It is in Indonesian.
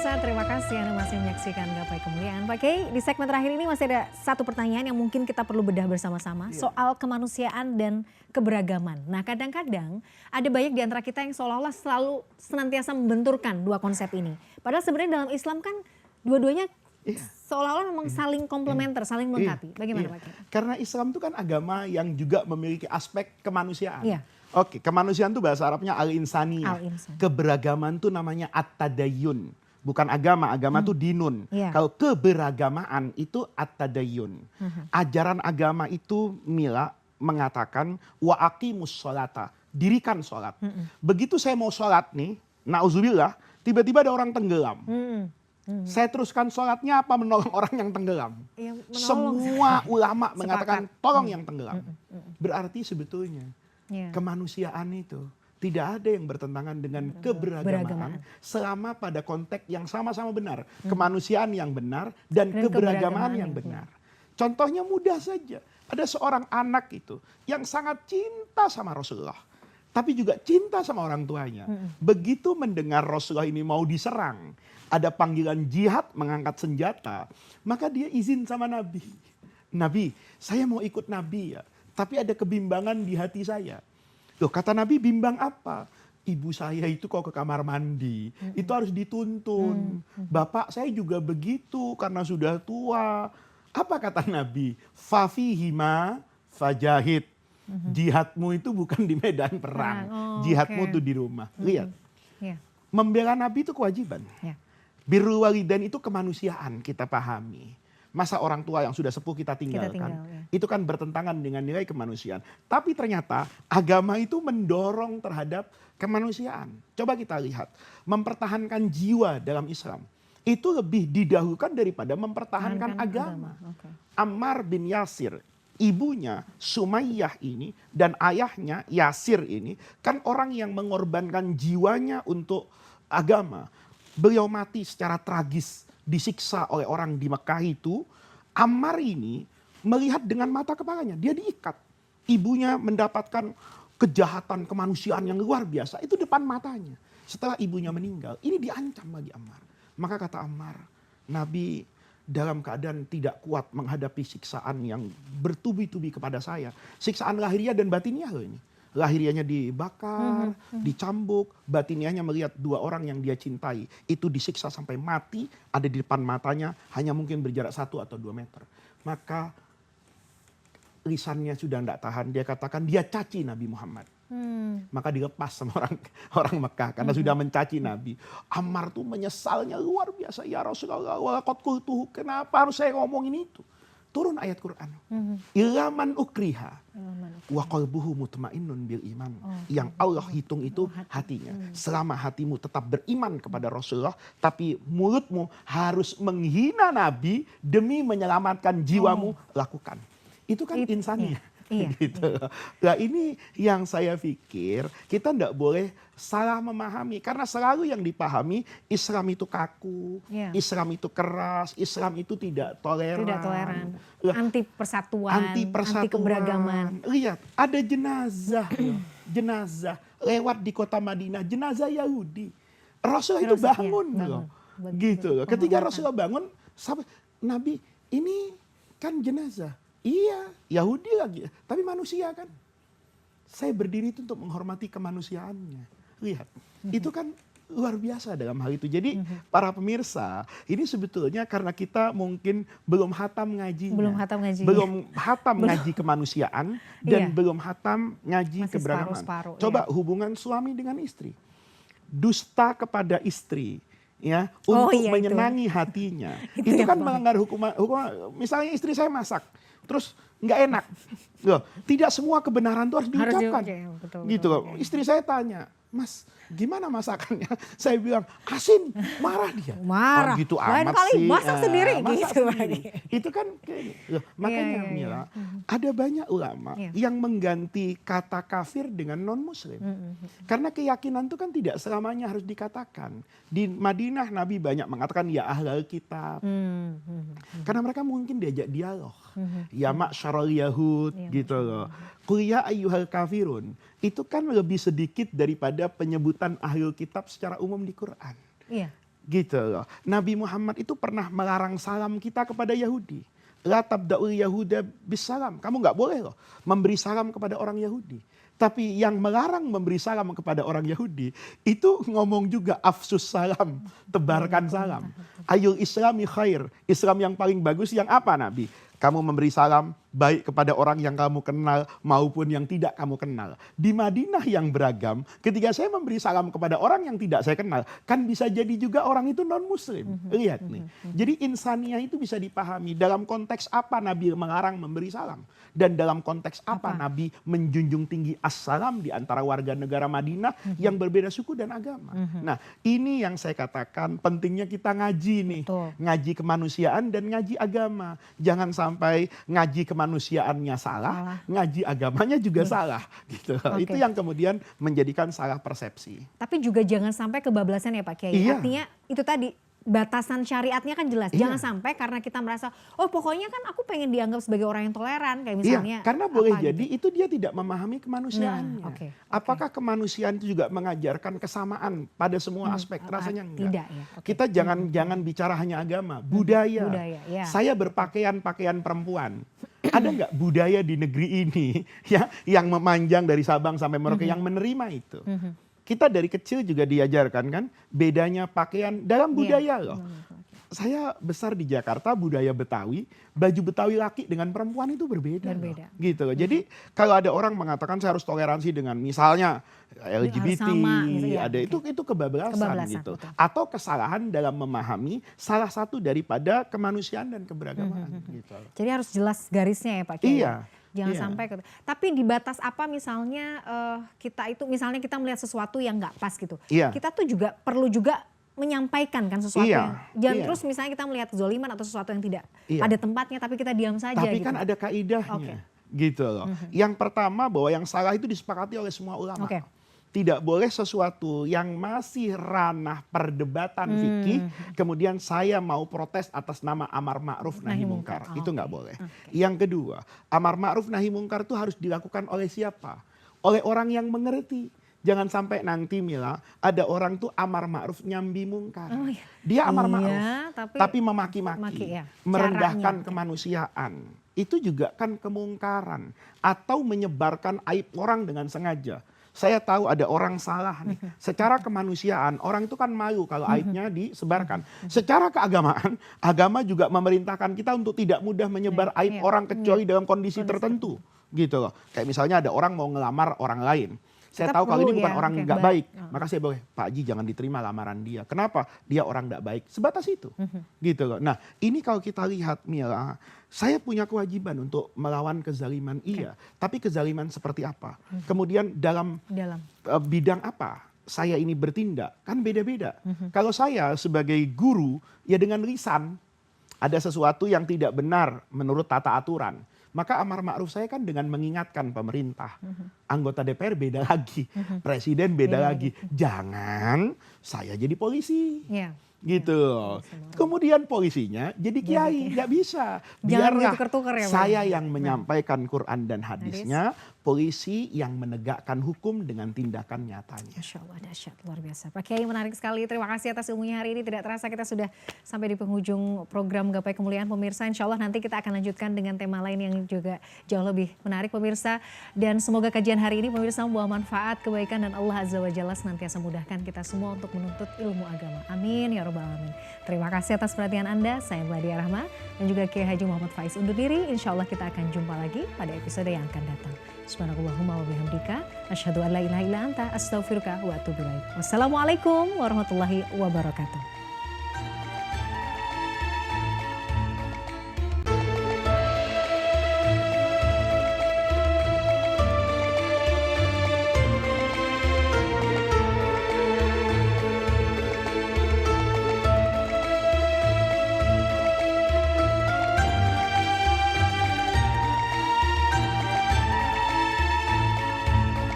Pemirsa, terima kasih Anda masih menyaksikan Gapai Kemuliaan. Pak Kiai, di segmen terakhir ini masih ada satu pertanyaan yang mungkin kita perlu bedah bersama-sama. Soal kemanusiaan dan keberagaman. Nah, kadang-kadang ada banyak di antara kita yang seolah-olah selalu senantiasa membenturkan dua konsep ini. Padahal sebenarnya dalam Islam kan dua-duanya seolah-olah memang saling komplementer, saling melengkapi. Bagaimana Pak Kiai? Karena Islam itu kan agama yang juga memiliki aspek kemanusiaan. Iya. Oke, kemanusiaan itu bahasa Arabnya al-insaniyah. Al-insan. Keberagaman itu namanya at-tadayyun. Bukan agama, agama itu dinun. Iya. Kalau keberagamaan itu at-tadayyun. Ajaran agama itu Mila mengatakan wa aqimus sholata, dirikan sholat. Begitu saya mau sholat nih, na'udzubillah, tiba-tiba ada orang tenggelam. Saya teruskan sholatnya apa menolong orang yang tenggelam? Ya, menolong. Semua ulama mengatakan Sepakat. tolong yang tenggelam. Berarti sebetulnya kemanusiaan itu tidak ada yang bertentangan dengan keberagamaan selama pada konteks yang sama-sama benar. Kemanusiaan yang benar dan keberagamaan yang benar. Contohnya mudah saja. Ada seorang anak itu yang sangat cinta sama Rasulullah. Tapi juga cinta sama orang tuanya. Begitu mendengar Rasulullah ini mau diserang, ada panggilan jihad mengangkat senjata, maka dia izin sama Nabi. Nabi, saya mau ikut Nabi ya. Tapi ada kebimbangan di hati saya. Loh, kata Nabi, bimbang apa? Ibu saya itu kok ke kamar mandi, itu harus dituntun. Bapak saya juga begitu karena sudah tua. Apa kata Nabi? Fafihima fajahid. Jihadmu itu bukan di medan perang. Jihadmu itu di rumah. Lihat. Membela Nabi itu kewajiban. Birrul walidain itu kemanusiaan, kita pahami. Masa orang tua yang sudah sepuh kita tinggalkan. Itu kan bertentangan dengan nilai kemanusiaan. Tapi ternyata agama itu mendorong terhadap kemanusiaan. Coba kita lihat. Mempertahankan jiwa dalam Islam. Itu lebih didahulukan daripada mempertahankan agama. Ammar bin Yasir, ibunya Sumayyah ini dan ayahnya Yasir ini kan orang yang mengorbankan jiwanya untuk agama. Beliau mati secara tragis, disiksa oleh orang di Mekah itu. Ammar ini melihat dengan mata kepalanya, dia diikat. Ibunya mendapatkan kejahatan kemanusiaan yang luar biasa, itu depan matanya. Setelah ibunya meninggal, ini diancam lagi Ammar. Maka kata Ammar, Nabi dalam keadaan tidak kuat menghadapi siksaan yang bertubi-tubi kepada saya. Siksaan lahiriah dan batiniah loh ini. Lahiriahnya dibakar, dicambuk, batiniahnya melihat dua orang yang dia cintai. Itu disiksa sampai mati, ada di depan matanya, hanya mungkin berjarak 1 atau 2 meter. Maka lisannya sudah tidak tahan, dia katakan dia caci Nabi Muhammad. Maka dilepas sama orang Mekah karena sudah mencaci Nabi. Ammar tuh menyesalnya luar biasa. Ya Rasulullah, walaqad qultuhu, kenapa harus saya ngomongin itu? Turun ayat Quran. Ilaman ukriha wa qalbuhu mutmainnun bil iman. Yang Allah hitung itu hatinya. Selama hatimu tetap beriman kepada Rasulullah, tapi mulutmu harus menghina Nabi demi menyelamatkan jiwamu, lakukan. Itu kan insaniah. Gitu. Nah, ini yang saya pikir kita tidak boleh salah memahami, karena selalu yang dipahami Islam itu kaku, Islam itu keras, Islam itu tidak toleran, anti persatuan, anti keberagaman. Lihat, ada jenazah, jenazah lewat di kota Madinah, jenazah Yahudi. Rasulullah itu bangun, gitu loh. Ketika Rasulullah bangun, Nabi, ini kan jenazah. Iya, Yahudi lagi, tapi manusia kan. Saya berdiri itu untuk menghormati kemanusiaannya. Lihat, itu kan luar biasa dalam hal itu. Jadi para pemirsa, ini sebetulnya karena kita mungkin belum hatam ngajinya. Belum hatam ngaji kemanusiaan dan belum hatam ngaji keberagaman. Coba hubungan suami dengan istri. Dusta kepada istri. Ya, untuk menyenangi hatinya. Itu kan melanggar hukum. Misalnya istri saya masak, terus nggak enak. Loh, tidak semua kebenaran itu harus diucapkan. Gitu loh. Istri saya tanya, Mas, gimana masakannya? Saya bilang, asin. Marah dia. Marah. Gitu amat kali sih. masak sendiri. Masak gitu sendiri. Itu kan loh, makanya Mila, ada banyak ulama yang mengganti kata kafir dengan non-muslim. Karena keyakinan itu kan tidak selamanya harus dikatakan. Di Madinah Nabi banyak mengatakan ya ahlal kitab. Karena mereka mungkin diajak dialog. Ya ma'syarul yahud gitu loh. Qul ya ayyuhal kafirun. Itu kan lebih sedikit daripada penyebutan ahlul kitab secara umum di Quran. Gitu loh. Nabi Muhammad itu pernah melarang salam kita kepada Yahudi. La tabda'ul Yahuda bisalam. Kamu nggak boleh loh memberi salam kepada orang Yahudi. Tapi yang melarang memberi salam kepada orang Yahudi itu ngomong juga afsus salam, tebarkan salam. Ayul islami khair. Islam yang paling bagus yang apa Nabi? Kamu memberi salam baik kepada orang yang kamu kenal maupun yang tidak kamu kenal. Di Madinah yang beragam, ketika saya memberi salam kepada orang yang tidak saya kenal, kan bisa jadi juga orang itu non-muslim. Lihat nih. Jadi insaniah itu bisa dipahami dalam konteks apa Nabi melarang memberi salam. Dan dalam konteks apa Nabi menjunjung tinggi assalam di antara warga negara Madinah yang berbeda suku dan agama. Nah ini yang saya katakan pentingnya kita ngaji nih. Ngaji kemanusiaan dan ngaji agama. Jangan sampai ngaji kemanusiaannya salah, ngaji agamanya juga salah. Gitu. Itu yang kemudian menjadikan salah persepsi. Tapi juga jangan sampai kebablasan ya Pak Kiai. Iya. Artinya itu tadi batasan syariatnya kan jelas. Jangan sampai karena kita merasa, oh pokoknya kan aku pengen dianggap sebagai orang yang toleran. Kayak misalnya. Iya, karena boleh jadi itu dia tidak memahami kemanusiaannya. Apakah kemanusiaan itu juga mengajarkan kesamaan pada semua aspek? Rasanya enggak. Tidak ya. Kita jangan bicara hanya agama, budaya. Ya. Saya berpakaian perempuan. Ada nggak budaya di negeri ini ya yang memanjang dari Sabang sampai Merauke yang menerima itu? Kita dari kecil juga diajarkan kan bedanya pakaian dalam budaya loh. Saya besar di Jakarta, budaya Betawi, baju Betawi laki dengan perempuan itu berbeda. Gitu loh. Jadi kalau ada orang mengatakan saya harus toleransi dengan misalnya LGBT, sama, gitu ya. Ada itu kebablasan gitu. Betul. Atau kesalahan dalam memahami salah satu daripada kemanusiaan dan keberagaman. Gitu. Jadi harus jelas garisnya ya Pak Kiai. Iya. Jangan sampai tapi di batas apa misalnya kita itu misalnya kita melihat sesuatu yang nggak pas gitu. Kita tuh juga perlu juga menyampaikan kan sesuatu yang jangan terus misalnya kita melihat kezoliman atau sesuatu yang tidak pada tempatnya tapi kita diam saja. Tapi gitu. Kan ada kaidahnya gitu loh. Yang pertama bahwa yang salah itu disepakati oleh semua ulama. Tidak boleh sesuatu yang masih ranah perdebatan fikih, kemudian saya mau protes atas nama amar ma'ruf nahi mungkar. Itu nggak boleh. Yang kedua, amar ma'ruf nahi mungkar itu harus dilakukan oleh siapa? Oleh orang yang mengerti. Jangan sampai nanti Mila, ada orang tuh amar ma'ruf nyambi mungkar. Dia amar ma'ruf, tapi memaki-maki, merendahkan kemanusiaan. Itu juga kan kemungkaran. Atau menyebarkan aib orang dengan sengaja. Saya tahu ada orang salah nih. Secara kemanusiaan, orang itu kan malu kalau aibnya disebarkan. Secara keagamaan, agama juga memerintahkan kita untuk tidak mudah menyebar aib orang kecuali dalam kondisi tertentu. Gitu loh. Kayak misalnya ada orang mau ngelamar orang lain. Saya tahu kalau ini bukan orang nggak baik, maka saya boleh, Pak Haji jangan diterima lamaran dia. Kenapa? Dia orang nggak baik. Sebatas itu, gitu loh. Nah, ini kalau kita lihat Mila, saya punya kewajiban untuk melawan kezaliman, tapi kezaliman seperti apa? Kemudian dalam bidang apa saya ini bertindak? Kan beda-beda. Kalau saya sebagai guru, ya dengan lisan ada sesuatu yang tidak benar menurut tata aturan. Maka amar ma'ruf saya kan dengan mengingatkan pemerintah. Anggota DPR beda lagi. Presiden beda lagi. Jangan saya jadi polisi. Gitu. Kemudian polisinya jadi kiai. Nggak bisa. Biarlah saya yang menyampaikan Quran dan hadisnya. Polisi yang menegakkan hukum dengan tindakan nyatanya. Masya Allah, dahsyat, luar biasa. Pak Kiai menarik sekali, terima kasih atas ilmunya hari ini. Tidak terasa kita sudah sampai di penghujung program Gapai Kemuliaan pemirsa. Insya Allah nanti kita akan lanjutkan dengan tema lain yang juga jauh lebih menarik pemirsa. Dan semoga kajian hari ini pemirsa membawa manfaat, kebaikan dan Allah Azza wa Jalla senantiasa mudahkan kita semua untuk menuntut ilmu agama. Amin ya Rabbal Alamin. Terima kasih atas perhatian Anda. Saya Meladia Rahma dan juga Kiai Haji Muhammad Faiz undur diri. Insya Allah kita akan jumpa lagi pada episode yang akan datang. Subhanallahumma wa bihamdika asyhadu an la ilaha illa anta astaghfiruka wa atubu ilaik. Wassalamualaikum warahmatullahi wabarakatuh.